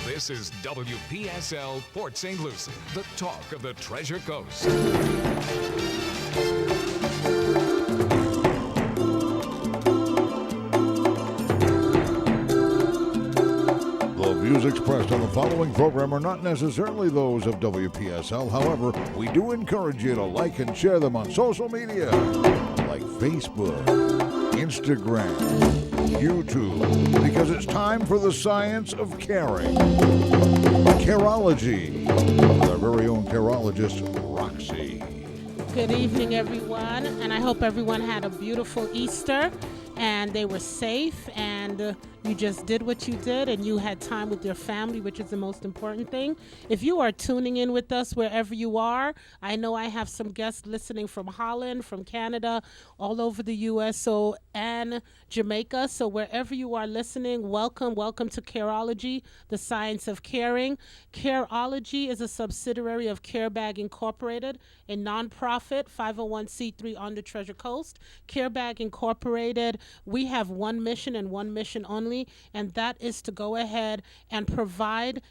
This is WPSL Port St. Lucie, the talk of the Treasure Coast. The views expressed on the following program are not necessarily those of WPSL. However, we do encourage you to like and share them on social media like Facebook, Instagram, YouTube, because it's time for the science of caring. Careology, with our very own careologist, Roxy. Good evening, everyone, and I hope everyone had a beautiful Easter and they were safe and you just did what you did and you had time with your family, which is the most important thing. If you are tuning in with us wherever you are, I know I have some guests listening from Holland, from Canada, all over the U.S. and Jamaica. So wherever you are listening, welcome to Careology, the science of caring. Careology is a subsidiary of CareBag Incorporated, a nonprofit 501c3 on the Treasure Coast. CareBag Incorporated, we have one mission and one mission only, and that is to go ahead and provide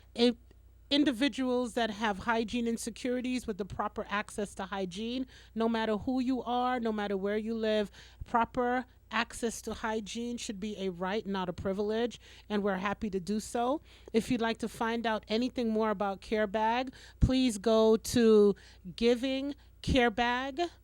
individuals that have hygiene insecurities with the proper access to hygiene. No matter who you are, no matter where you live, proper access to hygiene should be a right, not a privilege, and we're happy to do so. If you'd like to find out anything more about CareBag, please go to givingcarebag.com.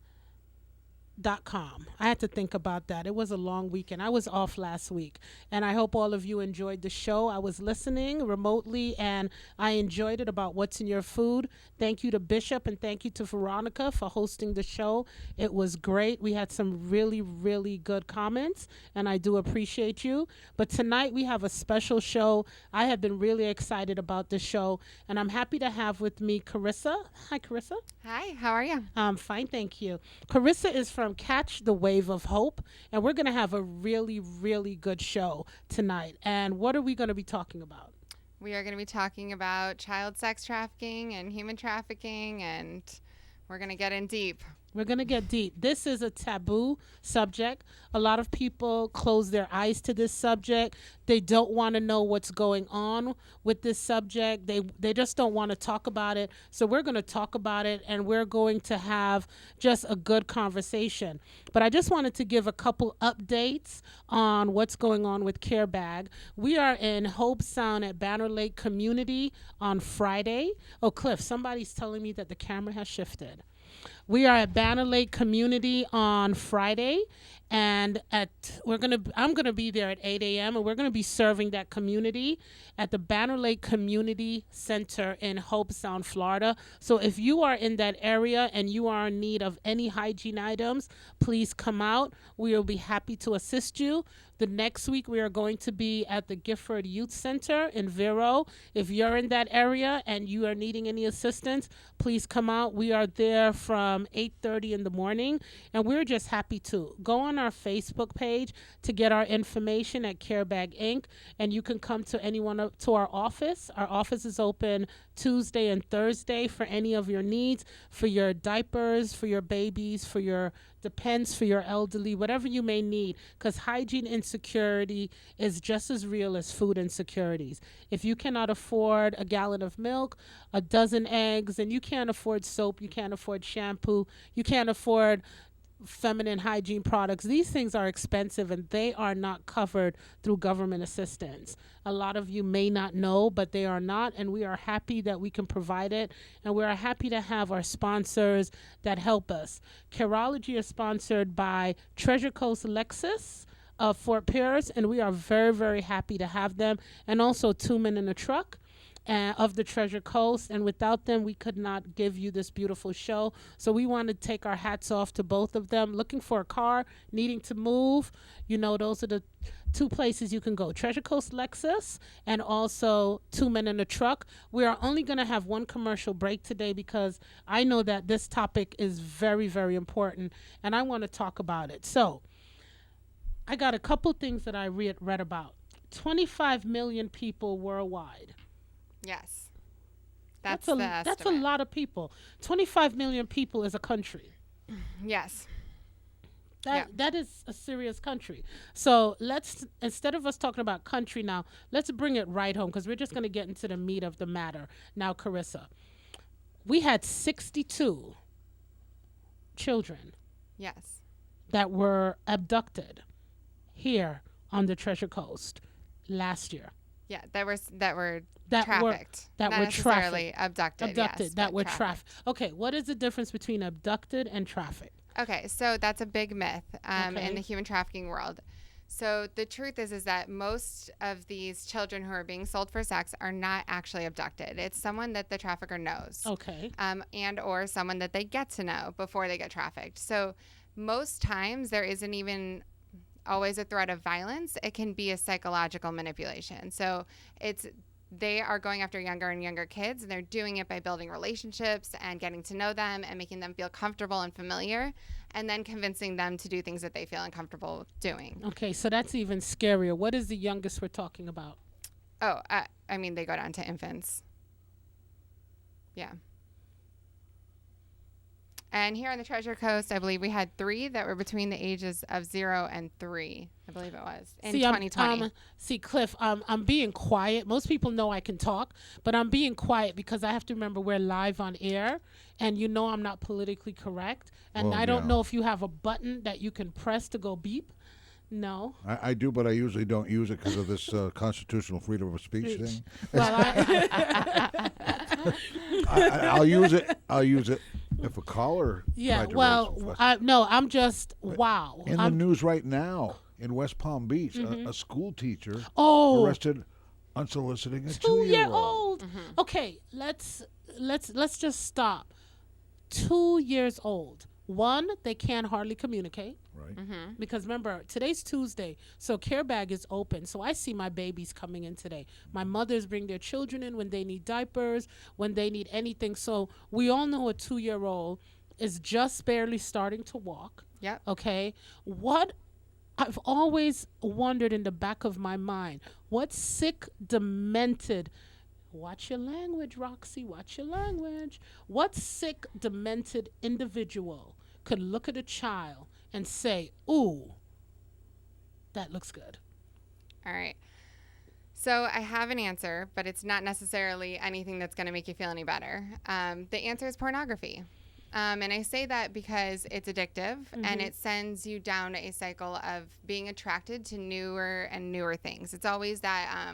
I had to think about that. It was a long weekend. I was off last week, and I hope all of you enjoyed the show. I was listening remotely, and I enjoyed it about what's in your food. Thank you to Bishop, and thank you to Veronica for hosting the show. It was great. We had some really, really good comments, and I do appreciate you. But tonight we have a special show. I have been really excited about this show, and I'm happy to have with me Carissa. Hi, Carissa. Hi, how are you? I'm fine, thank you. Carissa is from Catch the Wave of Hope, and we're going to have a really, really good show tonight. And what are we going to be talking about? We are going to be talking about child sex trafficking and human trafficking, and we're going to get in deep. We're going to get deep. This is a taboo subject. A lot of people close their eyes to this subject. They don't want to know what's going on with this subject. They just don't want to talk about it. So we're going to talk about it, and we're going to have just a good conversation. But I just wanted to give a couple updates on what's going on with CareBag. We are in Hope Sound at Banner Lake Community on Friday. Oh, Cliff, somebody's telling me that the camera has shifted. We are at Banner Lake Community on Friday, and I'm gonna be there at 8 a.m. and we're gonna be serving that community at the Banner Lake Community Center in Hope Sound, Florida. So if you are in that area and you are in need of any hygiene items, please come out. We will be happy to assist you. The next week, we are going to be at the Gifford Youth Center in Vero. If you're in that area and you are needing any assistance, please come out. We are there from 8:30 in the morning, and we're just happy to. Go on our Facebook page to get our information at CareBag Inc., and you can come to to our office. Our office is open Tuesday and Thursday for any of your needs, for your diapers, for your babies, for your depends, for your elderly, whatever you may need, because hygiene insecurity is just as real as food insecurities. If you cannot afford a gallon of milk, a dozen eggs, and you can't afford soap, you can't afford shampoo, you can't afford feminine hygiene products, these things are expensive and they are not covered through government assistance. A lot of you may not know, but they are not, and we are happy that we can provide it, and we are happy to have our sponsors that help us. Careology is sponsored by Treasure Coast Lexus of Fort Pierce, and we are very, very happy to have them, and also Two Men in a Truck of the Treasure Coast, and without them we could not give you this beautiful show. So we want to take our hats off to both of them. Looking for a car, needing to move, those are the two places you can go: Treasure Coast Lexus and also Two Men in a Truck. We are only going to have one commercial break today because I know that this topic is very, very important and I want to talk about it. So I got a couple things that I read about. 25 million people worldwide. Yes. That's the estimate. That's a lot of people. 25 million people is a country. Yes. That is a serious country. So let's, instead of us talking about country now, let's bring it right home, because we're just going to get into the meat of the matter now. Carissa, we had 62 children Yes. that were abducted here on the Treasure Coast last year. Yeah, that were That trafficked. that Not were necessarily abducted. Abducted, yes, that but were trafficked. Okay, what is the difference between abducted and trafficked? Okay, so that's a big myth Okay. in the human trafficking world. So the truth is that most of these children who are being sold for sex are not actually abducted. It's someone that the trafficker knows. Okay. And or someone that they get to know before they get trafficked. So most times there isn't even always a threat of violence. It can be a psychological manipulation. So they are going after younger and younger kids, and they're doing it by building relationships and getting to know them and making them feel comfortable and familiar, and then convincing them to do things that they feel uncomfortable doing. Okay, so that's even scarier. What is the youngest we're talking about? Oh, I mean, they go down to infants. Yeah. And here on the Treasure Coast, I believe we had 3 that were between the ages of 0 and 3. I believe it was in 2020. See, Cliff, I'm being quiet. Most people know I can talk, but I'm being quiet because I have to remember we're live on air, and you know I'm not politically correct. And Well, I don't yeah. know if you have a button that you can press to go beep. No. I do, but I usually don't use it because of this constitutional freedom of speech thing. Well, I'll use it. I'll use it if a caller. yeah. tried to Well, raise a fuss. no. I'm just wow. In the news right now in West Palm Beach, a school teacher arrested unsoliciting a 2-year-old. 2-year-old. Okay, let's just stop. 2 years old. One, they can't hardly communicate. Right. Because remember, today's Tuesday, so Care Bag is open. So I see my babies coming in today. My mothers bring their children in when they need diapers, when they need anything. So we all know a 2-year-old is just barely starting to walk. Yep. Okay. What I've always wondered in the back of my mind, what sick, demented, watch your language, Roxy, watch your language. What sick, demented individual could look at a child and say, ooh, that looks good? All right. So I have an answer, but it's not necessarily anything that's going to make you feel any better. The answer is pornography. And I say that because it's addictive and it sends you down a cycle of being attracted to newer and newer things. It's always that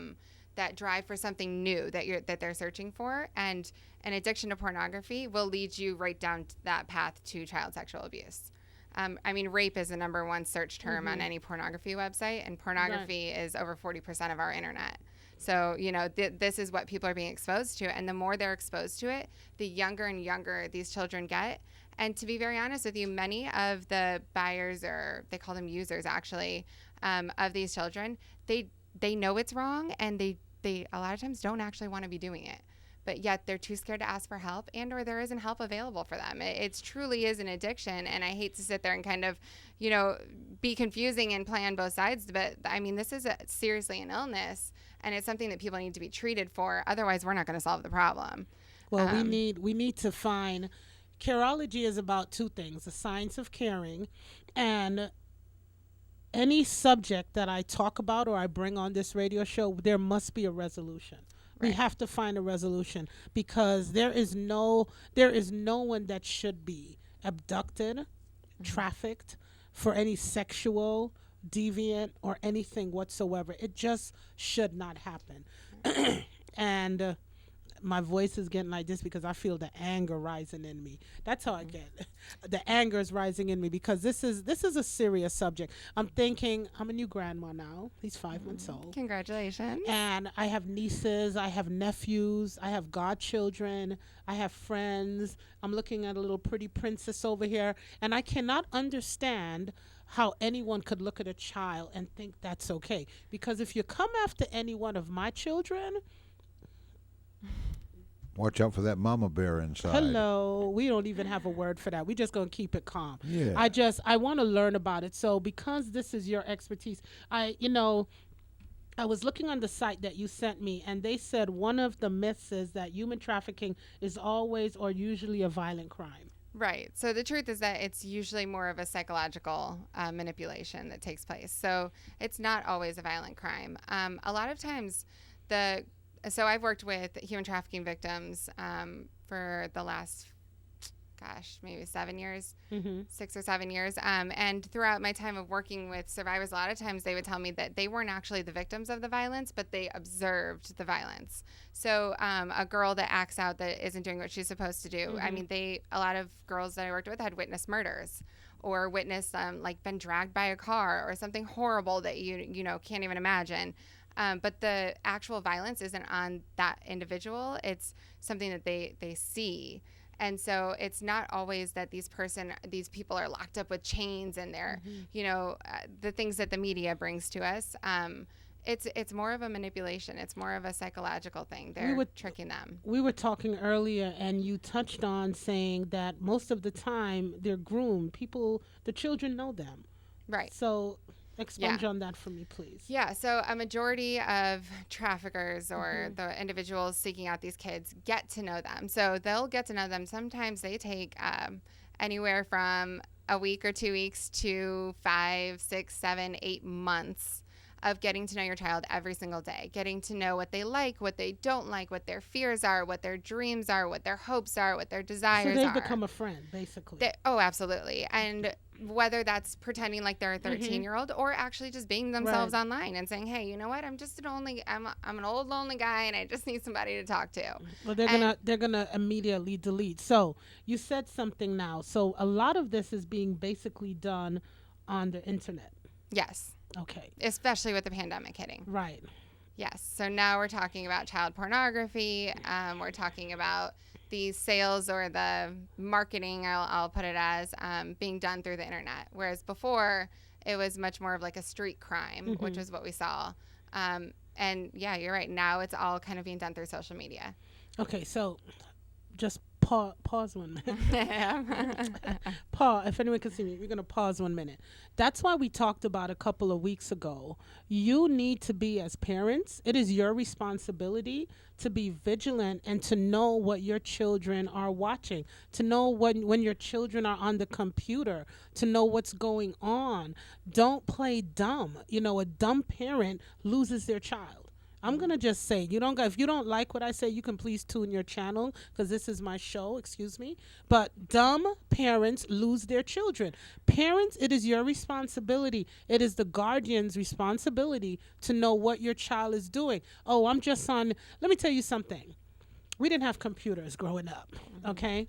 that drive for something new that they're searching for, and an addiction to pornography will lead you right down that path to child sexual abuse. I mean, rape is the #1 search term on any pornography website, and pornography is over 40% of our internet. So, you know, this is what people are being exposed to. And the more they're exposed to it, the younger and younger these children get. And to be very honest with you, many of the buyers, or they call them users actually, of these children, they know it's wrong, and they a lot of times don't actually want to be doing it. But yet they're too scared to ask for help, and or there isn't help available for them. It truly is an addiction, and I hate to sit there and kind of, you know, be confusing and play on both sides. But I mean, this is seriously an illness, and it's something that people need to be treated for. Otherwise, we're not going to solve the problem. Well, we need to find. Careology is about 2 things: the science of caring, and any subject that I talk about or I bring on this radio show, there must be a resolution. We have to find a resolution, because there is no one that should be abducted, trafficked for any sexual deviant or anything whatsoever. It just should not happen. And my voice is getting like this because I feel the anger rising in me. That's how I get. The anger is rising in me because this is a serious subject. I'm thinking, I'm a new grandma now. He's 5 months old. Congratulations. And I have nieces, I have nephews, I have godchildren, I have friends. I'm looking at a little pretty princess over here, and I cannot understand how anyone could look at a child and think that's okay. Because if you come after any one of my children, Watch out for that mama bear inside. hello, we don't even have a word for that. We just gonna keep it calm. Yeah. I want to learn about it. So because this is your expertise, I was looking on the site that you sent me, and they said one of the myths is that human trafficking is always or usually a violent crime. Right. So the truth is that it's usually more of a psychological manipulation that takes place. So it's not always a violent crime. A lot of times, so I've worked with human trafficking victims for the last, maybe 7 years, 6 or 7 years. And throughout my time of working with survivors, a lot of times they would tell me that they weren't actually the victims of the violence, but they observed the violence. So a girl that acts out that isn't doing what she's supposed to do. I mean, a lot of girls that I worked with had witnessed murders or witnessed like been dragged by a car or something horrible that you know can't even imagine. But the actual violence isn't on that individual. It's something that they see. And so it's not always that these people are locked up with chains and they're, the things that the media brings to us. It's more of a manipulation. It's more of a psychological thing. They're tricking them. We were talking earlier, and you touched on saying that most of the time they're groomed. The children know them. Right. So expunge on that for me, please. Yeah, so a majority of traffickers or the individuals seeking out these kids get to know them. So they'll get to know them. Sometimes they take anywhere from a week or 2 weeks to 5, 6, 7, 8 months of getting to know your child every single day, getting to know what they like, what they don't like, what their fears are, what their dreams are, what their hopes are, what their desires are. So they've become a friend, basically. Absolutely. And whether that's pretending like they're a 13-year-old or actually just being themselves online and saying, hey, you know what, I'm an old lonely guy and I just need somebody to talk to. Well, they're gonna immediately delete. So you said something now. So a lot of this is being basically done on the internet. Yes. Okay. Especially with the pandemic hitting. Right. Yes. So now we're talking about child pornography. We're talking about the sales or the marketing, I'll put it as, being done through the internet. Whereas before, it was much more of like a street crime, which is what we saw. And yeah, you're right. Now it's all kind of being done through social media. Okay. So just pause 1 minute. Pause. If anyone can see me, we're going to pause 1 minute. That's why we talked about a couple of weeks ago. You need to be, as parents, it is your responsibility to be vigilant and to know what your children are watching, to know when your children are on the computer, to know what's going on. Don't play dumb. A dumb parent loses their child. I'm going to just say, if you don't like what I say, you can please tune your channel because this is my show, excuse me. But dumb parents lose their children. Parents, it is your responsibility. It is the guardian's responsibility to know what your child is doing. Oh, let me tell you something. We didn't have computers growing up, okay?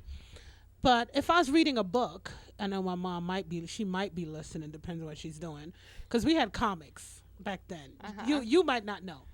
But if I was reading a book, I know my mom might be listening, depends on what she's doing, because we had comics back then. You might not know.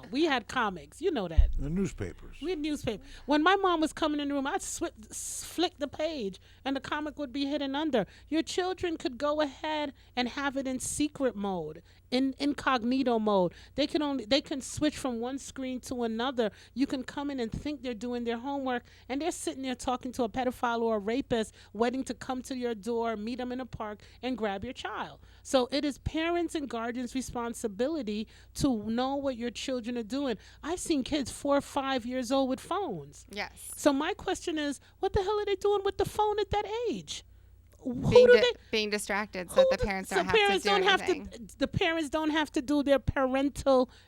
We had comics. You know that. The newspapers. We had newspapers. When my mom was coming in the room, I'd flick the page, and the comic would be hidden under. Your children could go ahead and have it in secret mode, in incognito mode. They can switch from one screen to another. You can come in and think they're doing their homework, and they're sitting there talking to a pedophile or a rapist, waiting to come to your door, meet them in a park, and grab your child. So it is parents and guardians' responsibility to know what your children are doing. I've seen kids 4 or 5 years old with phones. Yes. So my question is, what the hell are they doing with the phone at that age? Being distracted so the parents don't have to do anything. The parents don't have to do their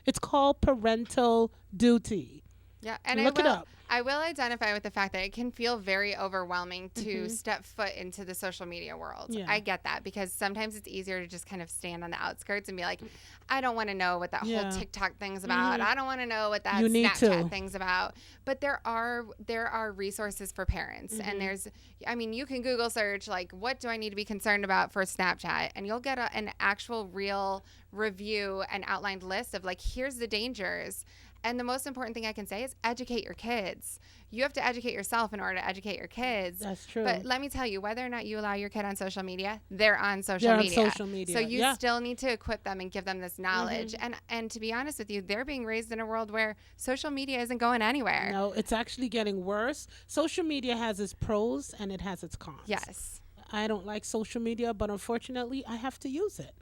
it's called parental duty. Yeah, and Look it up. I will identify with the fact that it can feel very overwhelming to step foot into the social media world. Yeah. I get that because sometimes it's easier to just kind of stand on the outskirts and be like, I don't want to know what that whole TikTok thing's about. I don't want to know what that Snapchat thing's about. But there are resources for parents. And you can Google search, like, what do I need to be concerned about for Snapchat? And you'll get an actual real review and outlined list of, like, here's the dangers. And the most important thing I can say is educate your kids. You have to educate yourself in order to educate your kids. That's true. But let me tell you, whether or not you allow your kid on social media, they're on social media. So you still need to equip them and give them this knowledge. And to be honest with you, they're being raised in a world where social media isn't going anywhere. No, it's actually getting worse. Social media has its pros and it has its cons. Yes. I don't like social media, but unfortunately, I have to use it.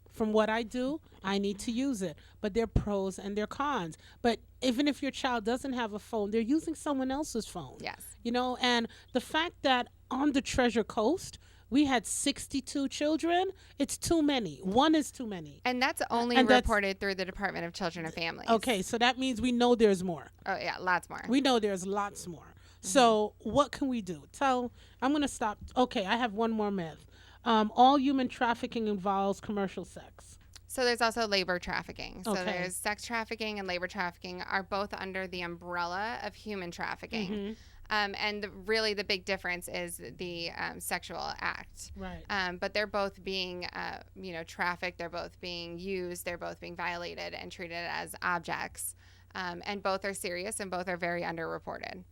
From what I do, I need to use it. But there are pros and there are cons. But even if your child doesn't have a phone, they're using someone else's phone. Yes. And the fact that on the Treasure Coast, we had 62 children. It's too many. One is too many. And that's only reported through the Department of Children and Families. Okay, so that means we know there's more. Oh, yeah, lots more. We know there's lots more. So what can we do? I'm going to stop. Okay, I have one more myth. All human trafficking involves commercial sex. So there's also labor trafficking. So Okay. there's sex trafficking and labor trafficking are both under the umbrella of human trafficking. And really the big difference is the sexual act. Right. But they're both being, trafficked. They're both being used. They're both being violated and treated as objects. And both are serious and both are very underreported,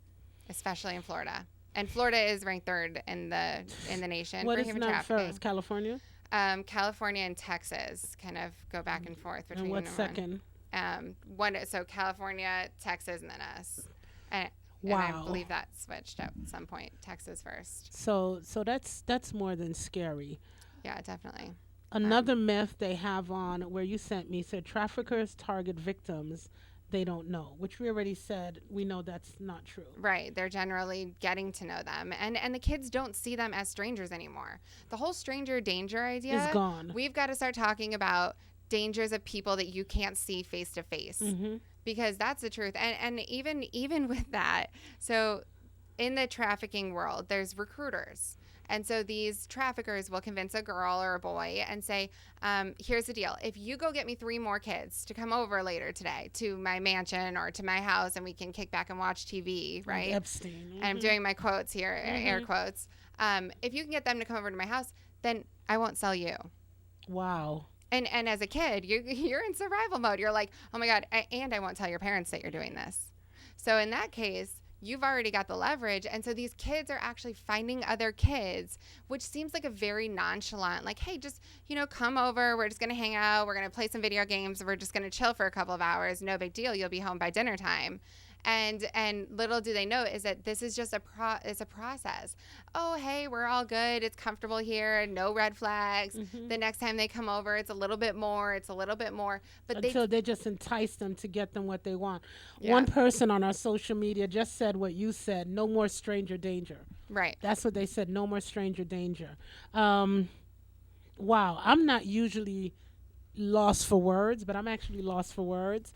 especially in Florida. And Florida is ranked third in the nation What for is human not trafficking. first? California? California and Texas kind of go back and forth between. And what's second? So California, Texas, and then us. And Wow. I believe that switched at some point. Texas first. So that's more than scary. Yeah, definitely. Another myth they have on where you sent me said traffickers target victims they don't know, which we already said we know that's not true. Right. They're generally getting to know them. And the kids don't see them as strangers anymore. The whole stranger danger idea Is gone. We've got to start talking about dangers of people that you can't see face to face. Because that's the truth. And even with that, so in the trafficking world, there's recruiters. And so these traffickers will convince a girl or a boy and say, here's the deal. If you go get me 3 more kids to come over later today to my mansion or to my house and we can kick back and watch TV, right? Epstein. And I'm doing my quotes here, air quotes. If you can get them to come over to my house, then I won't sell you. Wow. And as a kid, you're in survival mode. You're like, oh my God, and I won't tell your parents that you're doing this. So in that case, you've already got the leverage. And so these kids are actually finding other kids, which seems like a very nonchalant, like, hey, just, come over. We're just going to hang out. We're going to play some video games. We're just going to chill for a couple of hours. No big deal. You'll be home by dinner time. And little do they know is that this is just it's a process. Oh, hey, we're all good. It's comfortable here. No red flags. The next time they come over, it's a little bit more. It's a little bit more. But until they just entice them to get them what they want. Yeah. One person on our social media just said what you said, no more stranger danger. Right. That's what they said, no more stranger danger. Wow, I'm not usually lost for words, but I'm actually lost for words.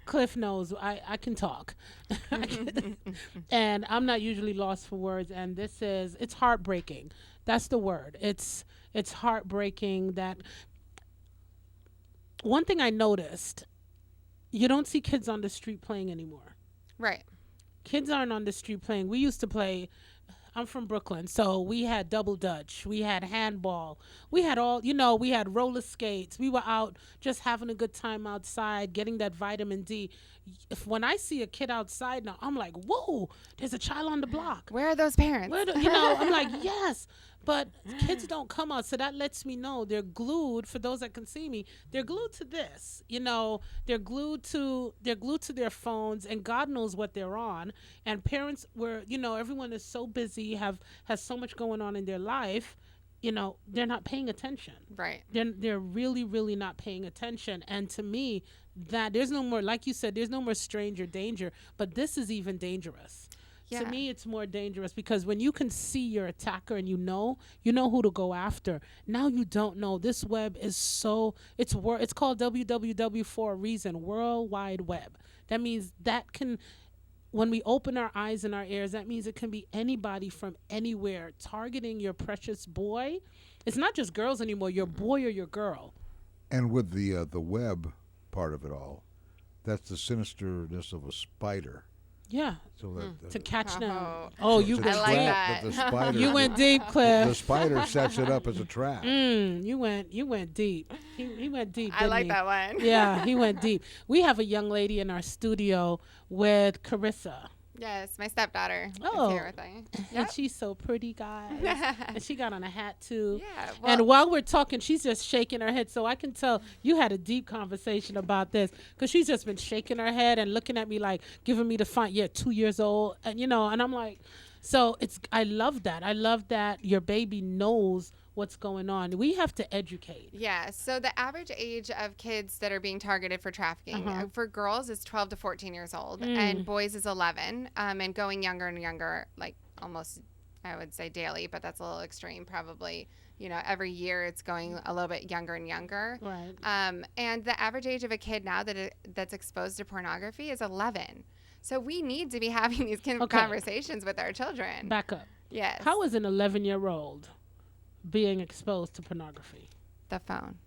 Cliff knows I can talk. And I'm not usually lost for words. And it's heartbreaking. That's the word. It's heartbreaking that one thing I noticed, you don't see kids on the street playing anymore. Right. Kids aren't on the street playing. We used to play. I'm from Brooklyn, so we had double dutch, we had handball, we had we had roller skates. We were out just having a good time outside, getting that vitamin D. When I see a kid outside now, I'm like, whoa, there's a child on the block. Where are those parents? I'm like, yes. But kids don't come out, so that lets me know they're glued. For those that can see me, they're glued to this. They're glued to their phones, and God knows what they're on. And parents everyone is so busy, has so much going on in their life. They're not paying attention. Right. They're really, really not paying attention. And to me, that there's no more, like you said, there's no more stranger danger. But this is even dangerous. Yeah. To me, it's more dangerous because when you can see your attacker and you know who to go after. Now you don't know. This web is it's called WWW for a reason, World Wide Web. That means when we open our eyes and our ears, that means it can be anybody from anywhere targeting your precious boy. It's not just girls anymore, your boy or your girl. And with the web part of it all, that's the sinisterness of a spider. Yeah. So that to catch them. Oh, you I like that. The spider, you went deep, Cliff. The spider sets it up as a trap. You went deep. He went deep. I like he? that one. Yeah, he went deep. We have a young lady in our studio with Carissa. Yes, my stepdaughter is here with me. And she's so pretty, guys. And she got on a hat, too. Yeah. And while we're talking, she's just shaking her head. So I can tell you had a deep conversation about this because she's just been shaking her head and looking at me like, giving me the fun. Yeah, 2 years old. And, and I'm like, so I love that. I love that your baby knows what's going on. We have to educate. Yeah. So the average age of kids that are being targeted for trafficking for girls is 12 to 14 years old and boys is 11 and going younger and younger, like almost I would say daily, but that's a little extreme. Probably, every year it's going a little bit younger and younger. Right. And the average age of a kid now that's exposed to pornography is 11. So we need to be having these conversations with our children. Back up. Yes. How is an 11-year-old being exposed to pornography? The phone.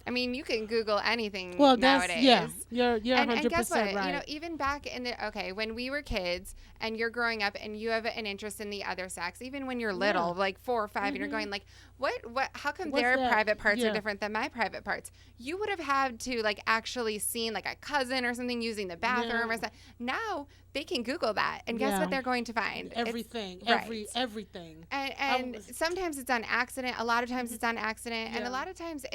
I mean, you can Google anything nowadays. Yeah, you're 100% and guess what? right. Even back in when we were kids and you're growing up and you have an interest in the other sex, even when you're little, like 4 or 5, and you're going like, what, how come their private parts are different than my private parts? You would have had to like actually seen like a cousin or something using the bathroom or something. Now they can Google that and guess what they're going to find? Everything. Everything. And sometimes it's on accident. A lot of times it's on accident. And a lot of times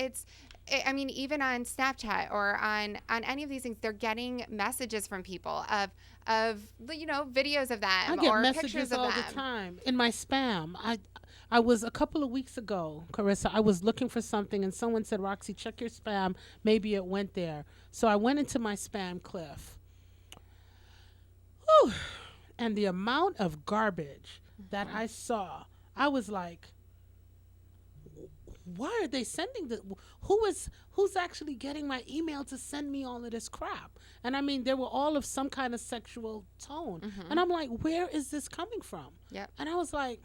even on Snapchat or on any of these things, they're getting messages from people of videos of them I get or messages pictures of all them. the time in my spam. I was a couple of weeks ago, Carissa, I was looking for something and someone said, Roxy, check your spam. Maybe it went there. So I went into my spam, Cliff. Whew. And the amount of garbage that I saw, I was like, why are they sending this? Who's actually getting my email to send me all of this crap? And I mean, they were all of some kind of sexual tone. And I'm like, where is this coming from? Yep. And I was like,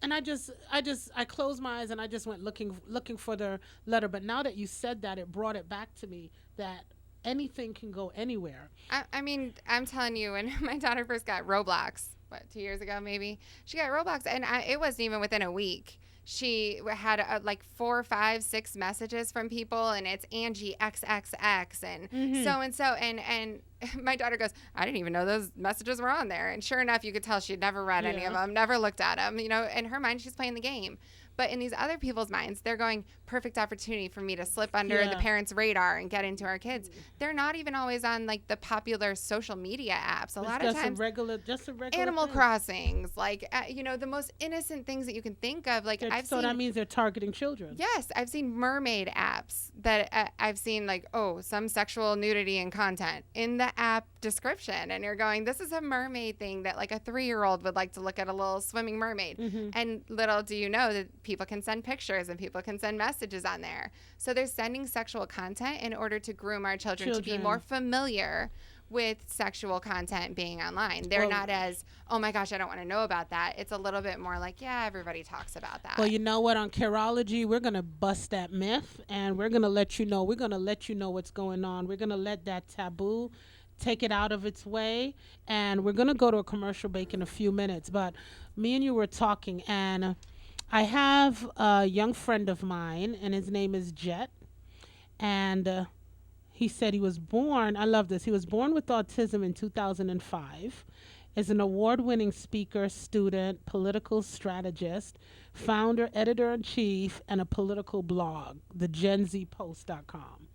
and I closed my eyes and I just went looking for the letter. But now that you said that, it brought it back to me that anything can go anywhere. I mean, I'm telling you, when my daughter first got Roblox, 2 years ago maybe, she got Roblox, and it wasn't even within a week. She had like 4, 5, 6 messages from people, and it's Angie XXX and so and so, and my daughter goes, I didn't even know those messages were on there. And sure enough, you could tell she'd never read any of them, never looked at them. In her mind, she's playing the game. But in these other people's minds, they're going, perfect opportunity for me to slip under the parents' radar and get into our kids. They're not even always on like the popular social media apps. A lot of times, just a regular Animal thing. Crossings, like the most innocent things that you can think of. Like that means they're targeting children. Yes, I've seen mermaid apps that I've seen like, some sexual nudity and content in the app description, and you're going, this is a mermaid thing that like a 3-year-old would like to look at, a little swimming mermaid. And little do you know that people can send pictures and people can send messages on there. So they're sending sexual content in order to groom our children to be more familiar with sexual content being online. They're not as, oh my gosh, I don't want to know about that. It's a little bit more like, yeah, everybody talks about that. Well, you know what? On Careology, we're going to bust that myth, and we're going to let you know. We're going to let you know what's going on. We're going to let that taboo take it out of its way, and we're going to go to a commercial break in a few minutes. But me and you were talking, and I have a young friend of mine, and his name is Jet, and he said he was born, I love this, he was born with autism in 2005, is an award-winning speaker, student, political strategist, founder, editor-in-chief, and a political blog, thegenzpost.com.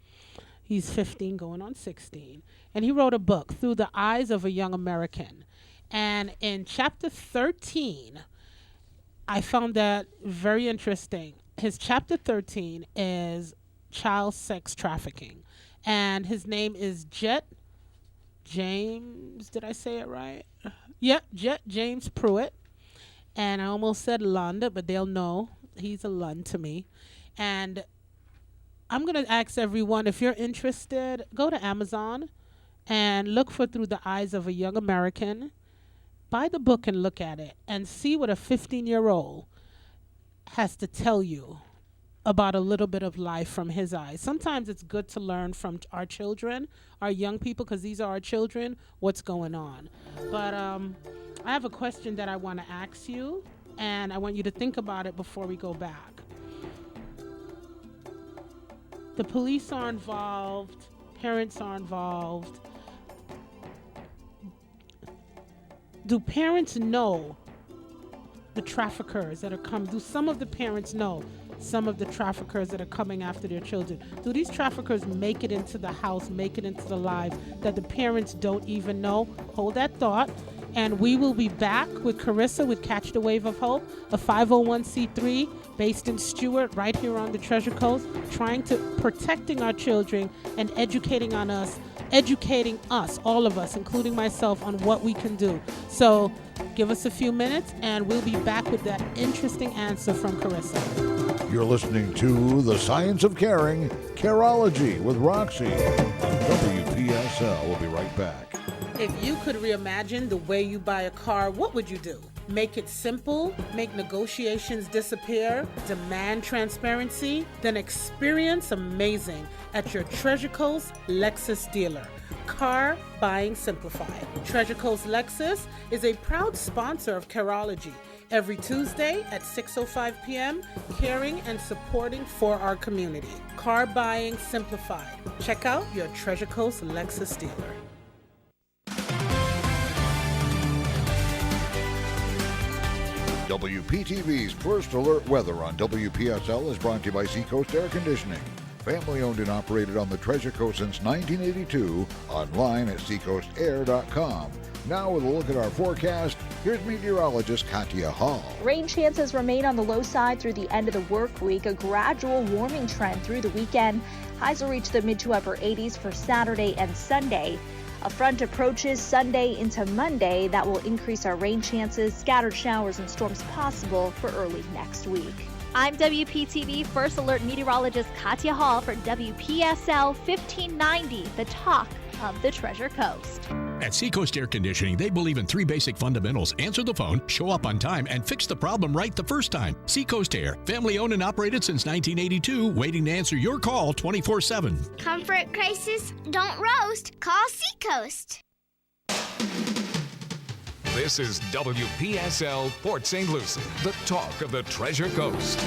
He's 15 going on 16, and he wrote a book, Through the Eyes of a Young American. And in chapter 13, I found that very interesting. His chapter 13 is child sex trafficking. And his name is Jet James. Did I say it right? Yep, Jet James Pruitt. And I almost said Lund, but they'll know he's a Lund to me. And I'm going to ask everyone, if you're interested, go to Amazon and look for Through the Eyes of a Young American. Buy the book and look at it and see what a 15-year-old has to tell you about a little bit of life from his eyes. Sometimes it's good to learn from our children, our young people, because these are our children, what's going on. But I have a question that I want to ask you, and I want you to think about it before we go back. The police are involved, parents are involved. Do parents know the traffickers that are coming? Do some of the parents know some of the traffickers that are coming after their children? Do these traffickers make it into the house, make it into the lives that the parents don't even know? Hold that thought. And we will be back with Carissa with Catch the Wave of Hope, a 501c3 based in Stewart, right here on the Treasure Coast, protecting our children and educating us, all of us, including myself, on what we can do. So give us a few minutes and we'll be back with that interesting answer from Carissa. You're listening to The Science of Caring, Careology with Roxy on WPSL. We'll be right back. If you could reimagine the way you buy a car, what would you do? Make it simple, make negotiations disappear, demand transparency, then experience amazing at your Treasure Coast Lexus dealer. Car Buying Simplified. Treasure Coast Lexus is a proud sponsor of Careology. Every Tuesday at 6:05 p.m., caring and supporting for our community. Car Buying Simplified. Check out your Treasure Coast Lexus dealer. WPTV's First Alert Weather on WPSL is brought to you by Seacoast Air Conditioning. Family owned and operated on the Treasure Coast since 1982. Online at seacoastair.com. Now with a look at our forecast, here's meteorologist Katia Hall. Rain chances remain on the low side through the end of the work week, a gradual warming trend through the weekend. Highs will reach the mid to upper 80s for Saturday and Sunday. A front approaches Sunday into Monday that will increase our rain chances, scattered showers and storms possible for early next week. I'm WPTV First Alert meteorologist Katia Hall for WPSL 1590, the talk of the Treasure Coast. At Seacoast Air Conditioning, they believe in three basic fundamentals: answer the phone, show up on time, and fix the problem right the first time. Seacoast Air, family owned and operated since 1982, waiting to answer your call 24/7. Comfort crisis, don't roast, call Seacoast. This is WPSL Port St. Lucie, the talk of the Treasure Coast.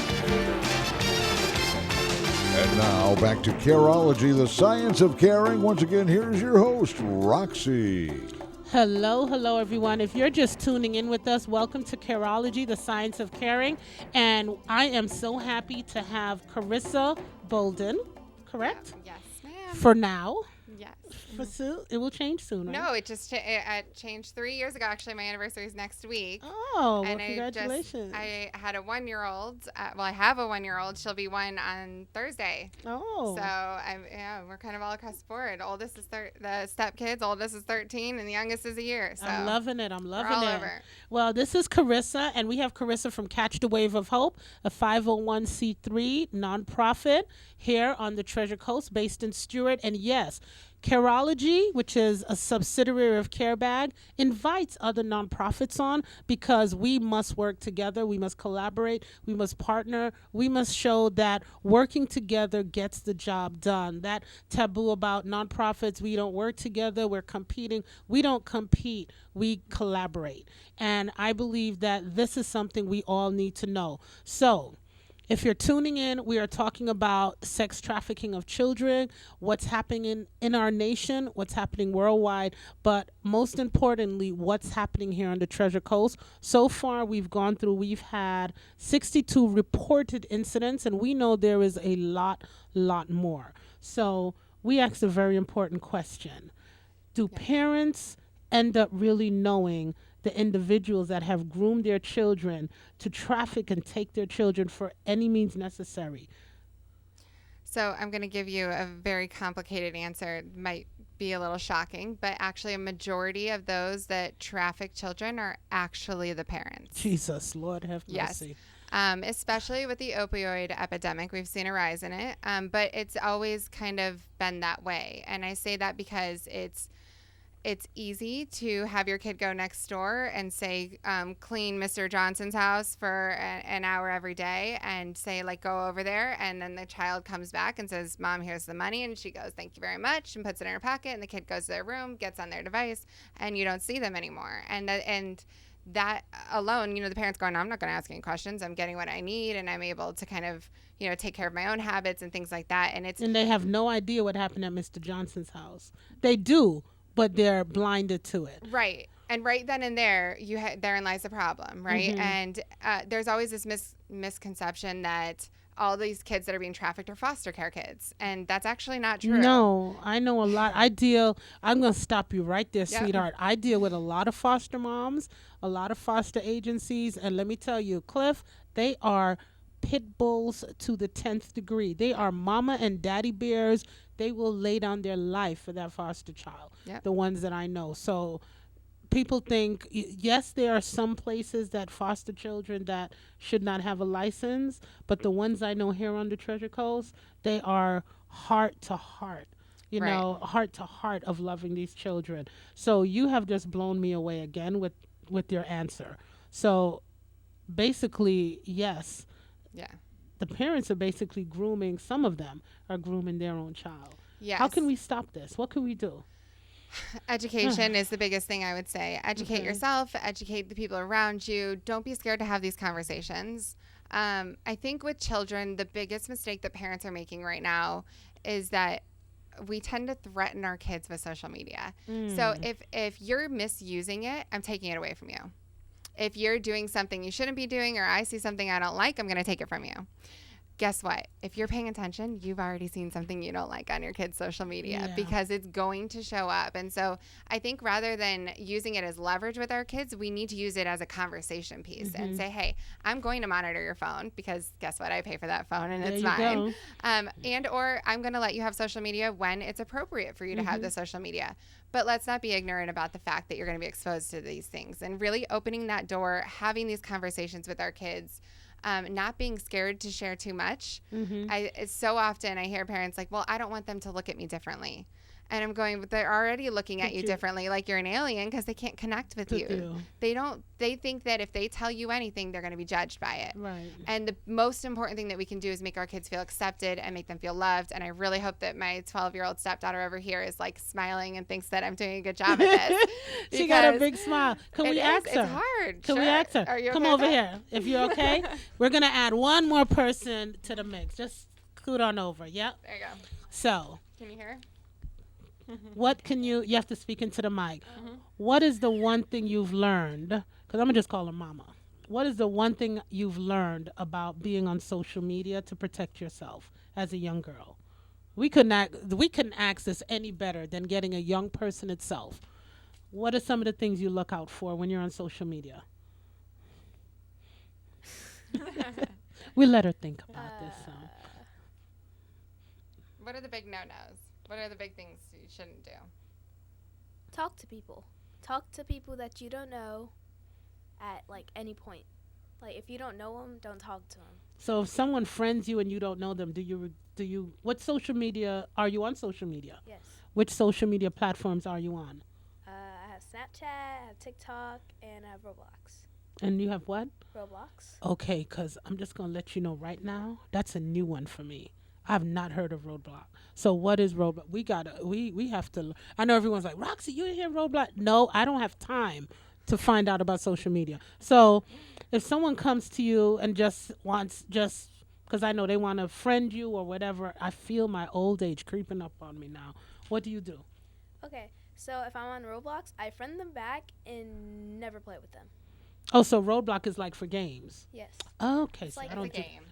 And now back to Careology, the science of caring. Once again, here's your host, Roxy. Hello, everyone. If you're just tuning in with us, welcome to Careology, the science of caring. And I am so happy to have Carissa Bolden, correct? Yes, ma'am. For now. Yes. For it will change soon, right? No, it just it changed 3 years ago. Actually, my anniversary is next week. Oh, well, And congratulations. I had a 1-year-old. I have a 1-year-old. She'll be 1 on Thursday. Oh. So we're kind of all across the board. Oldest is the step kids. Oldest is 13, and the youngest is a year. So I'm loving it. we're all over. Well, this is Carissa, and we have Carissa from Catch the Wave of Hope, a 501c3 nonprofit here on the Treasure Coast, based in Stewart. And yes, Careology, which is a subsidiary of CareBag, invites other nonprofits on because we must work together. We must collaborate. We must partner. We must show that working together gets the job done. That taboo about nonprofits, we don't work together, we're competing. We don't compete. We collaborate. And I believe that this is something we all need to know. So, if you're tuning in, we are talking about sex trafficking of children, what's happening in our nation, what's happening worldwide, but most importantly, what's happening here on the Treasure Coast. So far, we've had 62 reported incidents, and we know there is a lot more. So we asked a very important question. Do parents end up really knowing the individuals that have groomed their children to traffic and take their children for any means necessary? So I'm going to give you a very complicated answer. It might be a little shocking, but actually a majority of those that traffic children are actually the parents. Jesus, Lord have mercy. Yes. Especially with the opioid epidemic, we've seen a rise in it, but it's always kind of been that way. And I say that because it's easy to have your kid go next door and say, clean Mr. Johnson's house for an hour every day and say, like, go over there. And then the child comes back and says, Mom, here's the money. And she goes, thank you very much, and puts it in her pocket. And the kid goes to their room, gets on their device, and you don't see them anymore. And that alone, the parents going, I'm not going to ask any questions. I'm getting what I need, and I'm able to kind of, take care of my own habits and things like that. And they have no idea what happened at Mr. Johnson's house. They do, but they're blinded to it. Right. And right then and there, therein lies the problem, right? Mm-hmm. And there's always this misconception that all these kids that are being trafficked are foster care kids, and that's actually not true. No, I know a lot. I'm going to stop you right there, sweetheart. I deal with a lot of foster moms, a lot of foster agencies, and let me tell you, Cliff, they are pit bulls to the 10th degree. They are mama and daddy bears. They will lay down their life for that foster child, the ones that I know. So people think, yes, there are some places that foster children that should not have a license, but the ones I know here on the Treasure Coast, they are heart to heart, heart to heart of loving these children. So you have just blown me away again with your answer. So basically, yes. Yeah. The parents are basically grooming, some of them are grooming their own child. Yes. How can we stop this? What can we do? Education is the biggest thing I would say. Educate yourself, educate the people around you. Don't be scared to have these conversations. I think with children, the biggest mistake that parents are making right now is that we tend to threaten our kids with social media. So if you're misusing it, I'm taking it away from you. If you're doing something you shouldn't be doing, or I see something I don't like, I'm going to take it from you. Guess what? If you're paying attention, you've already seen something you don't like on your kids' social media because it's going to show up. And so I think rather than using it as leverage with our kids, we need to use it as a conversation piece and say, hey, I'm going to monitor your phone because guess what? I pay for that phone and it's mine. And or I'm going to let you have social media when it's appropriate for you to have the social media. But let's not be ignorant about the fact that you're going to be exposed to these things, and really opening that door, having these conversations with our kids. Not being scared to share too much. It's so often I hear parents like, well, I don't want them to look at me differently. And I'm going, but they're already looking at you differently, like you're an alien, because they can't connect with you. They think that if they tell you anything, they're going to be judged by it. Right. And the most important thing that we can do is make our kids feel accepted and make them feel loved. And I really hope that my 12-year-old stepdaughter over here is like smiling and thinks that I'm doing a good job at this. She got a big smile. Can we ask her? It's hard. Can we ask her? Are you Come okay over with here. If you're okay, we're going to add one more person to the mix. Just scoot on over. Yep. There you go. So. Can you hear? What can you have to speak into the mic. What is the one thing you've learned, because I'm going to just call her mama. What is the one thing you've learned about being on social media to protect yourself as a young girl? We couldn't ask this any better than getting a young person itself. What are some of the things you look out for when you're on social media? We let her think about this. So. What are the big no-nos? What are the big things you shouldn't do? Talk to people. Talk to people that you don't know at like any point. Like if you don't know them, don't talk to them. So if someone friends you and you don't know them, do you what social media are you on? Social media? Yes. Which social media platforms are you on? I have Snapchat, I have TikTok, and I have Roblox. And you have what? Roblox. Okay, because I'm just going to let you know right now, that's a new one for me. I've not heard of Roblox. So what is Roblox? We have to. I know everyone's like, Roxy, you didn't hear Roblox? No, I don't have time to find out about social media. So if someone comes to you and just because I know they want to friend you or whatever, I feel my old age creeping up on me now. What do you do? Okay, so if I'm on Roblox, I friend them back and never play with them. Oh, so Roblox is like for games. Yes. Okay, It's so like I don't a do. game.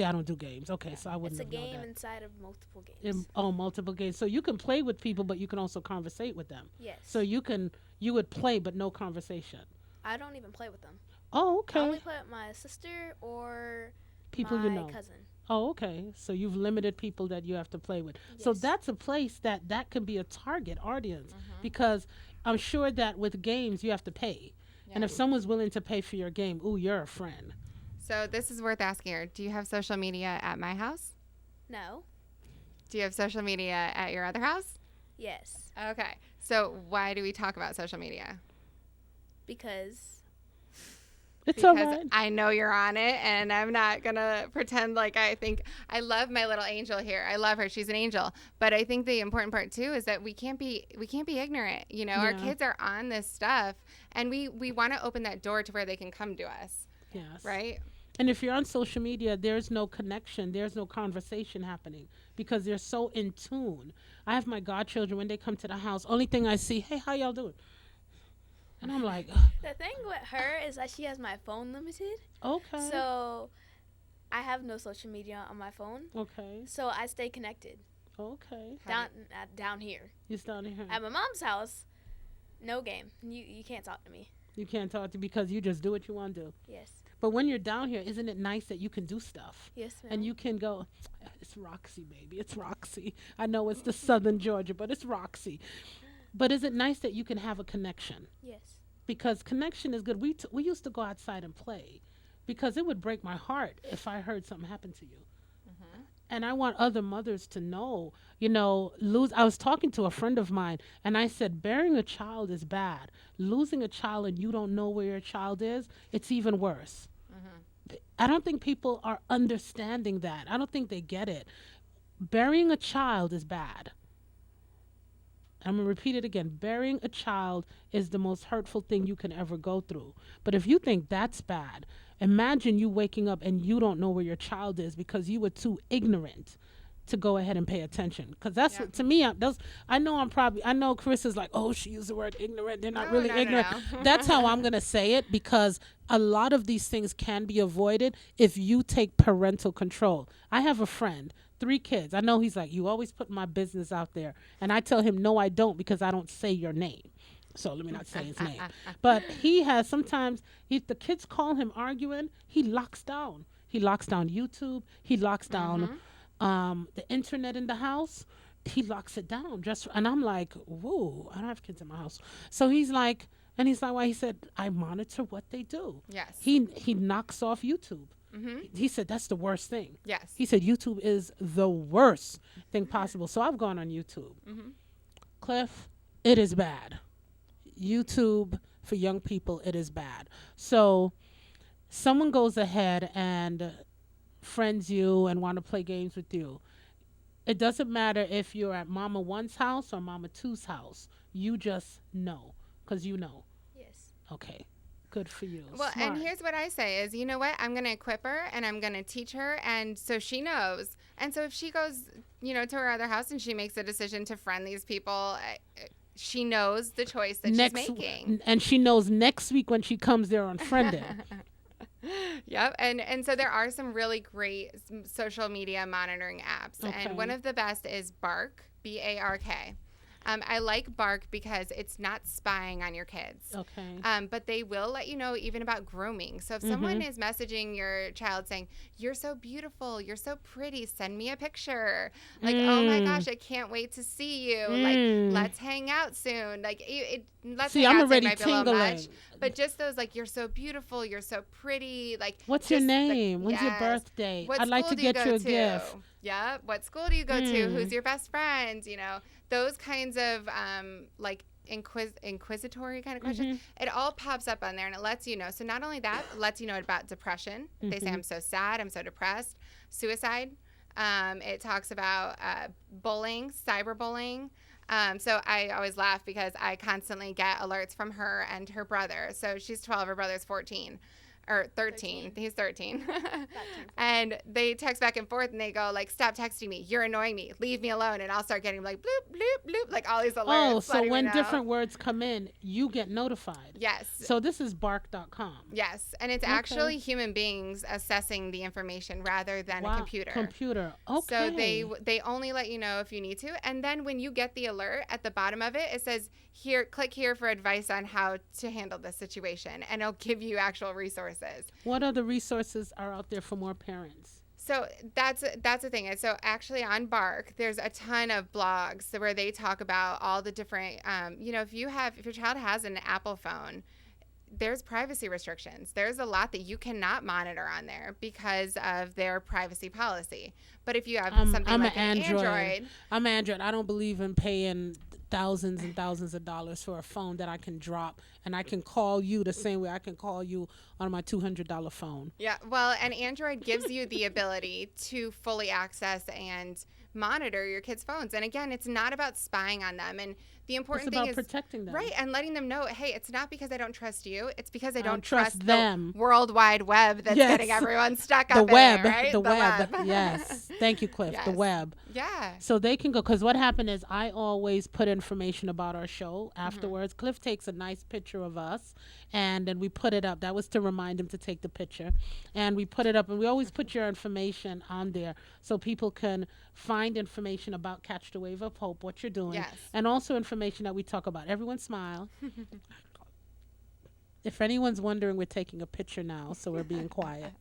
I don't do games. Okay, so I wouldn't. It's a have known game that. inside of multiple games. Multiple games. So you can play with people, but you can also conversate with them. Yes. So you would play, but no conversation. I don't even play with them. Oh, okay. I only play with my sister or people my you know. cousin. Oh, okay. So you've limited people that you have to play with. Yes. So that's a place that can be a target audience because I'm sure that with games you have to pay. Yeah. And if someone's willing to pay for your game, ooh, you're a friend. So this is worth asking her. Do you have social media at my house? No. Do you have social media at your other house? Yes. Okay. So why do we talk about social media? Because all right. I know you're on it, and I'm not gonna pretend like I think. I love my little angel here. I love her. She's an angel. But I think the important part too is that we can't be ignorant. You know, our kids are on this stuff, and we want to open that door to where they can come to us. Yes. Right. And if you're on social media, there's no connection. There's no conversation happening because they're so in tune. I have my godchildren when they come to the house. Only thing I see, hey, how y'all doing? And I'm like, the thing with her is that she has my phone limited. Okay. So I have no social media on my phone, Okay. so I stay connected Okay. down here. You down here. At my mom's house, no game. You can't talk to me. You can't talk to because you just do what you want to do. Yes. But when you're down here, isn't it nice that you can do stuff? Yes, ma'am. And you can go, it's Roxy, baby. It's Roxy. I know it's the southern Georgia, but it's Roxy. But is it nice that you can have a connection? Yes. Because connection is good. We used to go outside and play because it would break my heart if I heard something happen to you. And I want other mothers to know, I was talking to a friend of mine and I said, bearing a child is bad. Losing a child and you don't know where your child is, it's even worse. I don't think people are understanding that. I don't think they get it. Burying a child is bad. I'm going to repeat it again. Burying a child is the most hurtful thing you can ever go through. But if you think that's bad, imagine you waking up and you don't know where your child is because you were too ignorant to go ahead and pay attention. Because that's what, to me, I know Chris is like, oh, she used the word ignorant. They're not really ignorant. No. That's how I'm going to say it, because a lot of these things can be avoided if you take parental control. I have a friend, 3 kids. I know he's like, you always put my business out there. And I tell him, no, I don't, because I don't say your name. So let me not say his name. But he has sometimes, if the kids call him arguing, he locks down. He locks down YouTube. He locks down the internet in the house. He locks it down. And I'm like, whoa, I don't have kids in my house. So he's like, why? He said, I monitor what they do. Yes. He knocks off YouTube. He said, that's the worst thing. Yes. He said, YouTube is the worst thing possible. So I've gone on YouTube. Cliff, it is bad. YouTube for young people, it is bad. So someone goes ahead and friends you and want to play games with you. It doesn't matter if you're at Mama 1's house or Mama 2's house. You just know, because you know. Yes. Okay. Good for you. Well, Smart. and here's what I say is, you know what? I'm going to equip her and I'm going to teach her. And so she knows. And so if she goes, to her other house and she makes a decision to friend these people, she knows the choice that she's making. And she knows next week when she comes there unfriended. Yep. And so there are some really great social media monitoring apps. Okay. And one of the best is Bark, B-A-R-K. I like Bark because it's not spying on your kids. Okay. But they will let you know even about grooming. So if someone is messaging your child saying, you're so beautiful, you're so pretty, send me a picture. Like, oh my gosh, I can't wait to see you. Like, let's hang out soon. Like, let's See, hang I'm out already might be a little tingling. much. But just those, like, you're so beautiful, you're so pretty. Like, What's your just, name? like, When's your birthday? What I'd like school to do you get go you a to? gift. Yeah. What school do you go to? Who's your best friend? Those kinds of like inquisitory kind of questions. It all pops up on there and it lets you know. So not only that, it lets you know about depression. They say, I'm so sad, I'm so depressed. Suicide. It talks about bullying, cyberbullying. So I always laugh because I constantly get alerts from her and her brother. So she's 12, her brother's 14. Or 13. He's 13. And they text back and forth and they go like, stop texting me. You're annoying me. Leave me alone. And I'll start getting like bloop, bloop, bloop, like all these alerts. Oh, so when different words come in, you get notified. Yes. So this is bark.com. Yes. And it's actually human beings assessing the information rather than a computer. Computer. Okay. So they only let you know if you need to. And then when you get the alert at the bottom of it, it says, click here for advice on how to handle this situation. And it'll give you actual resources. What other resources are out there for more parents? So that's the thing. And so actually on Bark, there's a ton of blogs where they talk about all the different, if your child has an Apple phone, there's privacy restrictions. There's a lot that you cannot monitor on there because of their privacy policy. But if you have something like an Android. I'm Android. I don't believe in paying thousands and thousands of dollars for a phone that I can drop and I can call you the same way I can call you on my $200 phone. Yeah, well, and Android gives you the ability to fully access and monitor your kids' phones. And again, it's not about spying on them. And the important It's thing about is protecting them. Right, and letting them know, hey, it's not because I don't trust you. It's because I don't trust them. the World Wide Web that's getting everyone stuck the up web, in there, right? The web. Yes. Thank you, Cliff. Yes. The web. Yeah. So they can go, because what happened is I always put information about our show afterwards. Cliff takes a nice picture of us, and then we put it up. That was to remind him to take the picture. And we put it up, and we always put your information on there so people can find information about Catch the Wave of Hope, what you're doing, and also information that we talk about. Everyone smile. If anyone's wondering, we're taking a picture now, so we're being quiet.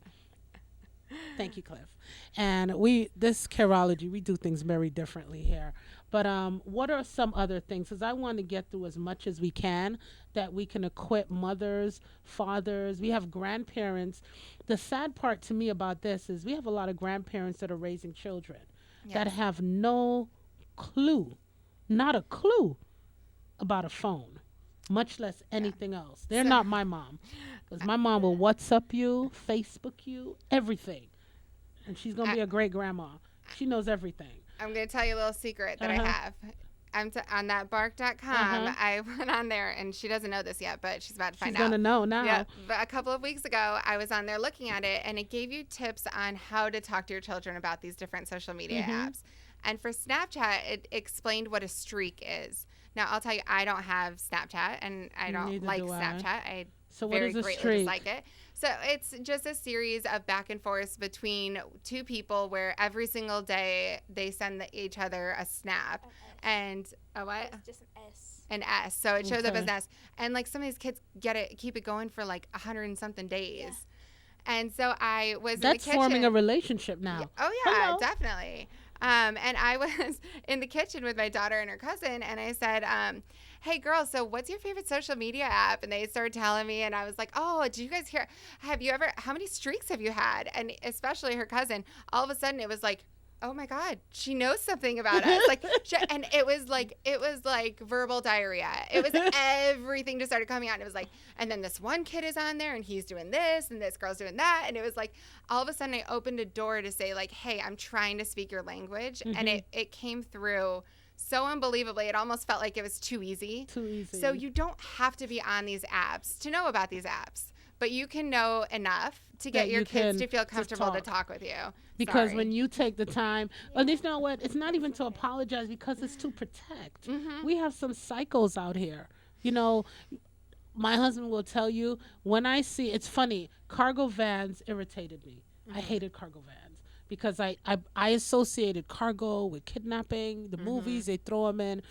Thank you, Cliff. And this Careology, we do things very differently here. But what are some other things? Because I want to get through as much as we can that we can equip mothers, fathers. We have grandparents. The sad part to me about this is we have a lot of grandparents that are raising children that have no clue, not a clue about a phone, much less anything else. They're not my mom. Because my mom will WhatsApp you, Facebook you, everything. And she's going to be a great grandma. She knows everything. I'm going to tell you a little secret that I have. On that bark.com, I went on there, and she doesn't know this yet, but she's about to find out. She's going to know now. Yeah, but a couple of weeks ago, I was on there looking at it, and it gave you tips on how to talk to your children about these different social media apps. And for Snapchat, it explained what a streak is. Now, I'll tell you, I don't have Snapchat, and I don't like Snapchat. So very what is a greatly streak? dislike it. So it's just a series of back and forth between two people where every single day they send each other a snap. And a what? It's just an S. An S. So it shows up as an S. And like some of these kids keep it going for like 100 and something days. Yeah. And so I was in the kitchen. That's forming a relationship now. Yeah. Oh yeah, definitely. And I was in the kitchen with my daughter and her cousin, and I said, hey girls, so what's your favorite social media app? And they started telling me, and I was like, oh, did you guys hear, how many streaks have you had? And especially her cousin, all of a sudden it was like, oh my God, she knows something about us. And it was like verbal diarrhea. It was everything just started coming out. And it was like, and then this one kid is on there and he's doing this and this girl's doing that. And it was like, all of a sudden I opened a door to say like, hey, I'm trying to speak your language. And it came through so unbelievably. It almost felt like it was too easy. So you don't have to be on these apps to know about these apps, but you can know enough to get your kids to feel comfortable to talk with you. Because when you take the time, and it's not what, it's not even to apologize, because it's to protect. We have some psychos out here. You know, my husband will tell you, when I see, it's funny, cargo vans irritated me. I hated cargo vans because I associated cargo with kidnapping, the movies, they throw them in.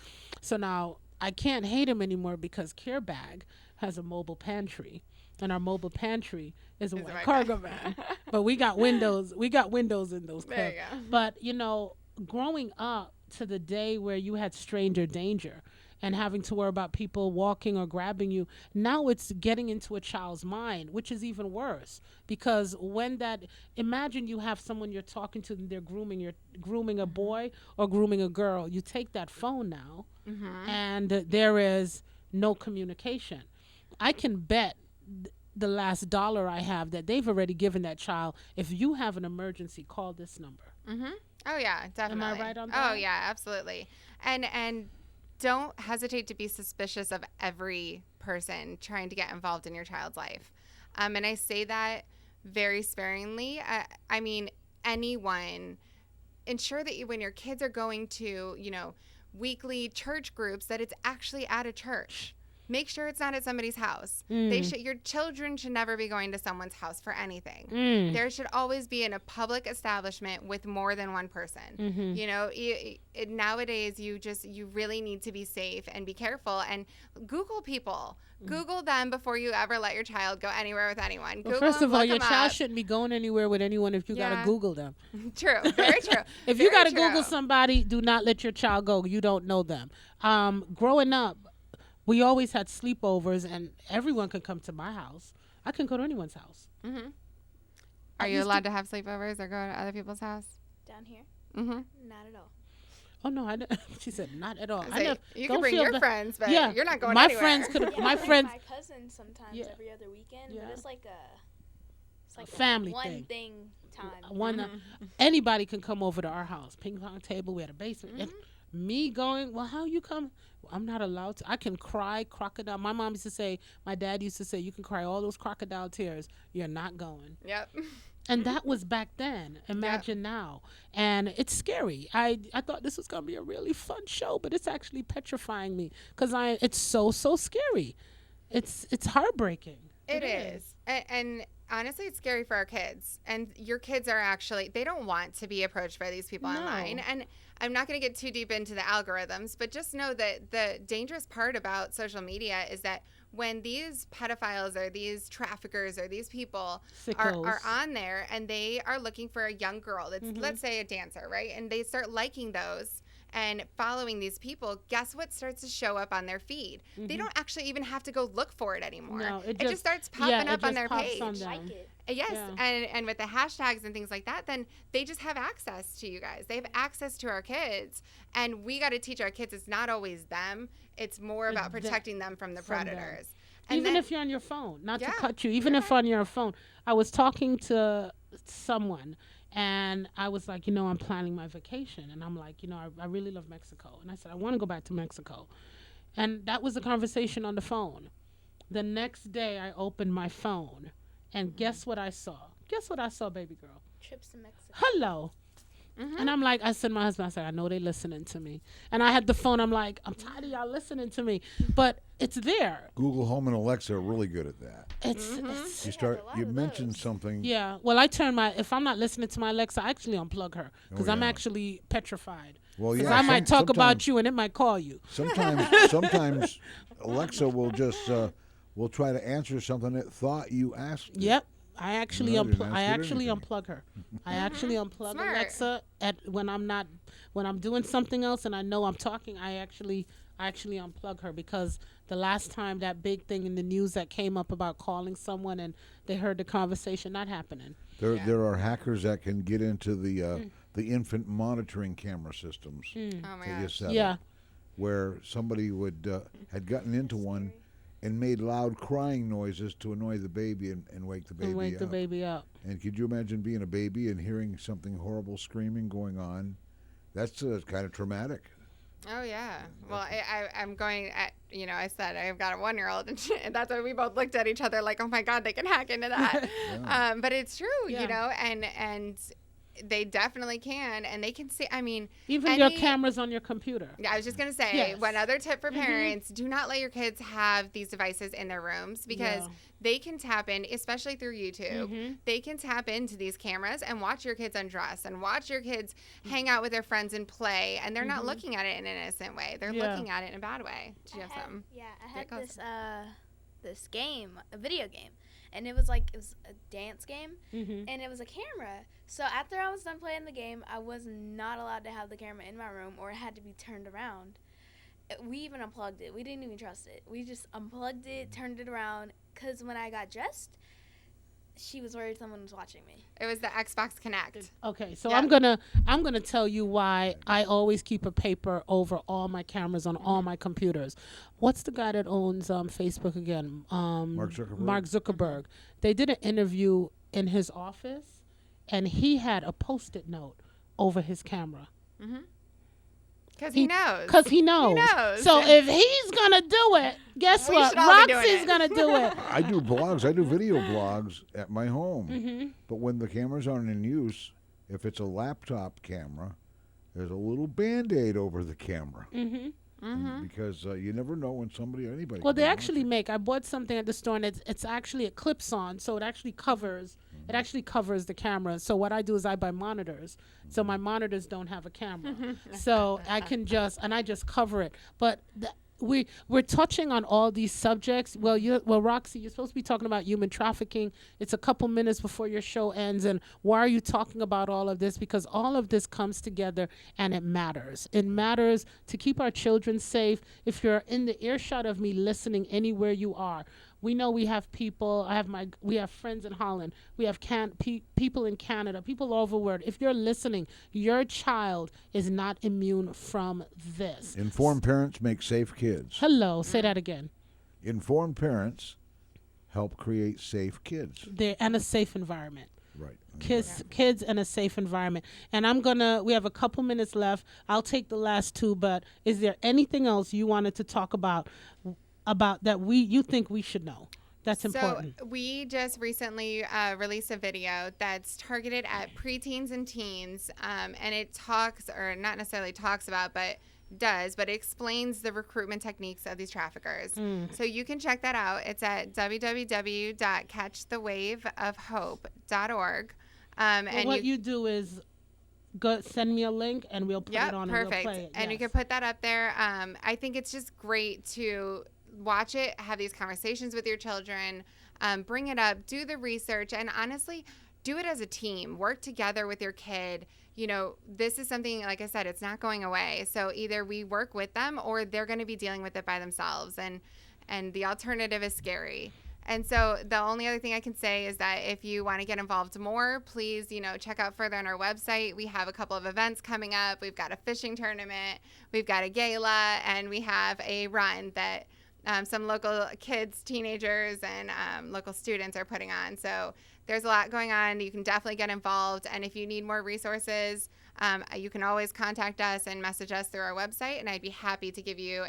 So now I can't hate them anymore because Care Bag has a mobile pantry. And our mobile pantry is a white cargo van. But we got windows. We got windows in those cars. But, you know, growing up to the day where you had stranger danger and having to worry about people walking or grabbing you, now it's getting into a child's mind, which is even worse. Because imagine you have someone you're talking to and they're grooming a boy or grooming a girl. You take that phone now and there is no communication. I can bet the last dollar I have that they've already given that child, if you have an emergency, call this number. Oh yeah, definitely. Am I right on that? Oh yeah, absolutely. And don't hesitate to be suspicious of every person trying to get involved in your child's life. And I say that very sparingly. I mean, anyone. Ensure that when your kids are going to, weekly church groups, that it's actually at a church. Make sure it's not at somebody's house. Your children should never be going to someone's house for anything. There should always be in a public establishment with more than one person. Nowadays, you really need to be safe and be careful and Google people. Google them before you ever let your child go anywhere with anyone. Well, first of all, your child shouldn't be going anywhere with anyone if you got to Google them. True. Very true. If you got to Google somebody, do not let your child go. You don't know them. Growing up, we always had sleepovers, and everyone could come to my house. I couldn't go to anyone's house. Are you allowed to have sleepovers or go to other people's house? Down here? Not at all. Oh no, she said not at all. You can bring your friends, but you're not going anywhere. Friends could. My friends. My cousins sometimes every other weekend, but it's like a family one thing time. Anybody can come over to our house. Ping pong table. We had a basement. And me going, well, how you come? I'm not allowed to. I can cry crocodile. My mom used to say, my dad used to say, you can cry all those crocodile tears. You're not going. Yep. And that was back then. Imagine now. And it's scary. I thought this was going to be a really fun show, but it's actually petrifying me because it's so scary. It's heartbreaking. It is. And honestly, it's scary for our kids. And your kids are actually, they don't want to be approached by these people online. And I'm not going to get too deep into the algorithms, but just know that the dangerous part about social media is that when these pedophiles or these traffickers or these people are on there and they are looking for a young girl that's, let's say, a dancer, right? And they start liking those and following these people, guess what starts to show up on their feed? They don't actually even have to go look for it anymore. No, it just starts popping up on their page. Yes, Yeah. and with the hashtags and things like that, then they just have access to you guys. They have access to our kids, and we got to teach our kids it's not always them. It's more about protecting them from the predators. And even then, if you're on your phone, not to Yeah, cut you, even if on your phone. I was talking to someone, and I was like, I'm planning my vacation. And I'm like, I really love Mexico. And I said, I want to go back to Mexico. And that was a conversation on the phone. The next day, I opened my phone, and guess what I saw? Guess what I saw, baby girl? Trips to Mexico. Hello. And I'm like, I said to my husband, I said, I know they listening to me. And I had the phone. I'm like, I'm tired of y'all listening to me. But it's there. Google Home and Alexa are really good at that. It's You mentioned something. yeah. Well, I turn if I'm not listening to my Alexa, I actually unplug her because I'm yeah. actually petrified. Well, Because yeah, I might talk about sometimes- you and it might call you. Sometimes Alexa will just will try to answer something that thought you asked. it. Yep. I actually No, I didn't ask I it actually anything. unplug her. I actually unplug Smart. Alexa when I'm doing something else and I know I'm talking. I actually unplug her because the last time that big thing in the news that came up about calling someone and they heard the conversation, not happening. There are hackers that can get into the infant monitoring camera systems. oh my that you gosh. set Yeah. up, where somebody had gotten into one and made loud crying noises to annoy the baby and wake the baby And wake up. the baby up. And could you imagine being a baby and hearing something horrible screaming going on? That's kind of traumatic. Oh yeah. Well, I'm going at, I said I've got a 1-year-old, and that's why we both looked at each other like, oh my God, they can hack into that. But it's true, Yeah. and they definitely can, and they can see. I mean, Even your cameras on your computer. Yeah, I was just going to say, Yes. one other tip for parents, do not let your kids have these devices in their rooms because Yeah. they can tap in, especially through YouTube, they can tap into these cameras and watch your kids undress and watch your kids hang out with their friends and play, and they're not looking at it in an innocent way. They're Yeah. looking at it in a bad way. Do you have some? Yeah, I Get had close. this game, a video game, and it was a dance game, Mm-hmm. and it was a camera. So after I was done playing the game, I was not allowed to have the camera in my room, or it had to be turned around. We even unplugged it. We didn't even trust it. We just unplugged it, turned it around, because when I got dressed, she was worried someone was watching me. It was the Xbox Connect. Okay, so Yeah. I'm gonna tell you why I always keep a paper over all my cameras on all my computers. What's the guy that owns Facebook again? Mark Zuckerberg. Mark Zuckerberg. They did an interview in his office, and he had a Post-it note over his camera. Because he knows. Because he knows. knows. So if he's gonna do it, guess We what? should all be doing Roxy's it. gonna do it. I do blogs. I do video blogs at my home. Mm-hmm. But when the cameras aren't in use, if it's a laptop camera, there's a little Band-Aid over the camera. Because you never know when somebody or anybody. Well, can they be actually watching. make. I bought something at the store, and it's actually it clips on, so it actually covers. It actually covers the camera. So what I do is I buy monitors, so my monitors don't have a camera, so I can I just cover it. But we're touching on all these subjects. Well, Roxy, you're supposed to be talking about human trafficking. It's a couple minutes before your show ends, and why are you talking about all of this? Because all of this comes together, and it matters. It matters to keep our children safe. If you're in the earshot of me listening anywhere you are, we know we have people. We have friends in Holland. We have people in Canada. People all over the world. If you're listening, your child is not immune from this. Informed parents make safe kids. Hello, say that again. Informed parents help create safe kids. And a safe environment. Right. Kids in a safe environment. And we have a couple minutes left. I'll take the last two, but is there anything else you wanted to talk about that you think we should know? That's important. So we just recently released a video that's targeted at preteens and teens, and it talks, or not necessarily talks about, but it explains the recruitment techniques of these traffickers. So you can check that out. It's at www.catchthewaveofhope.org. And what you do is send me a link and we'll put it on perfect. And we'll play it. And you can put that up there. I think it's just great to watch it, have these conversations with your children, bring it up, do the research, and honestly, do it as a team. Work together with your kid. You know, this is something, like I said, it's not going away. So either we work with them or they're going to be dealing with it by themselves. And the alternative is scary. And so the only other thing I can say is that if you want to get involved more, please, check out further on our website. We have a couple of events coming up. We've got a fishing tournament, we've got a gala, and we have a run that some local kids, teenagers, and local students are putting on. So there's a lot going on. You can definitely get involved. And if you need more resources, you can always contact us and message us through our website. And I'd be happy to give you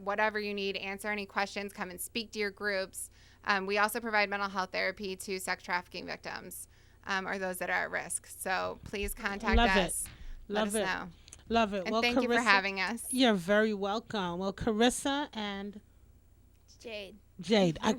whatever you need, answer any questions, come and speak to your groups. We also provide mental health therapy to sex trafficking victims or those that are at risk. So please contact us. Let us know. Love it. And thank you for having us. You're very welcome. Well, Carissa and Jade.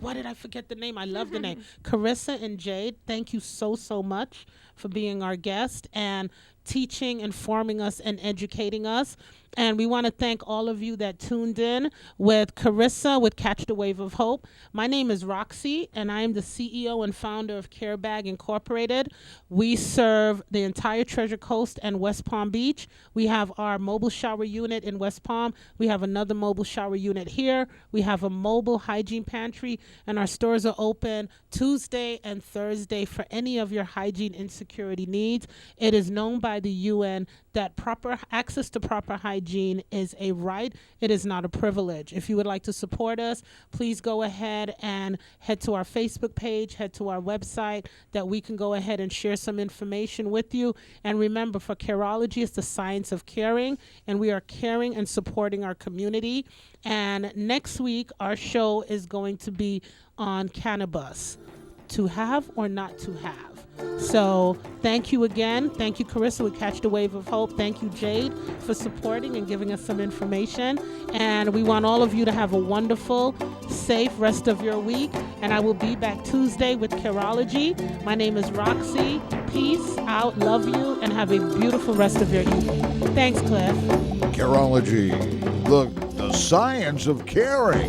Why did I forget the name? I love the name. Carissa and Jade, thank you so much for being our guest and teaching, informing us, and educating us. And we want to thank all of you that tuned in with Carissa with Catch the Wave of Hope. My name is Roxy, and I am the CEO and founder of CareBag Incorporated. We serve the entire Treasure Coast and West Palm Beach. We have our mobile shower unit in West Palm. We have another mobile shower unit here. We have a mobile hygiene pantry, and our stores are open Tuesday and Thursday for any of your hygiene insecurity needs. It is known by the UN that proper access to proper hygiene is a right. It is not a privilege. If you would like to support us, please go ahead and head to our Facebook page, head to our website, that we can go ahead and share some information with you. And remember, for Careology, it's the science of caring, and we are caring and supporting our community. And next week, our show is going to be on cannabis, to have or not to have. So thank you again. Thank you, Carissa, with Catch the Wave of Hope. Thank you, Jade, for supporting and giving us some information. And we want all of you to have a wonderful, safe rest of your week. And I will be back Tuesday with Careology. My name is Roxy. Peace out, love you, and have a beautiful rest of your evening. Thanks, Cliff. Careology, the science of caring.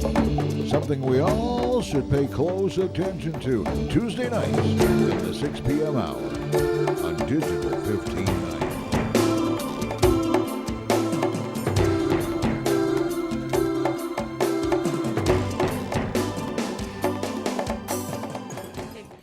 Something we all should pay close attention to. Tuesday nights at the 6 p.m. hour on Digital 1590.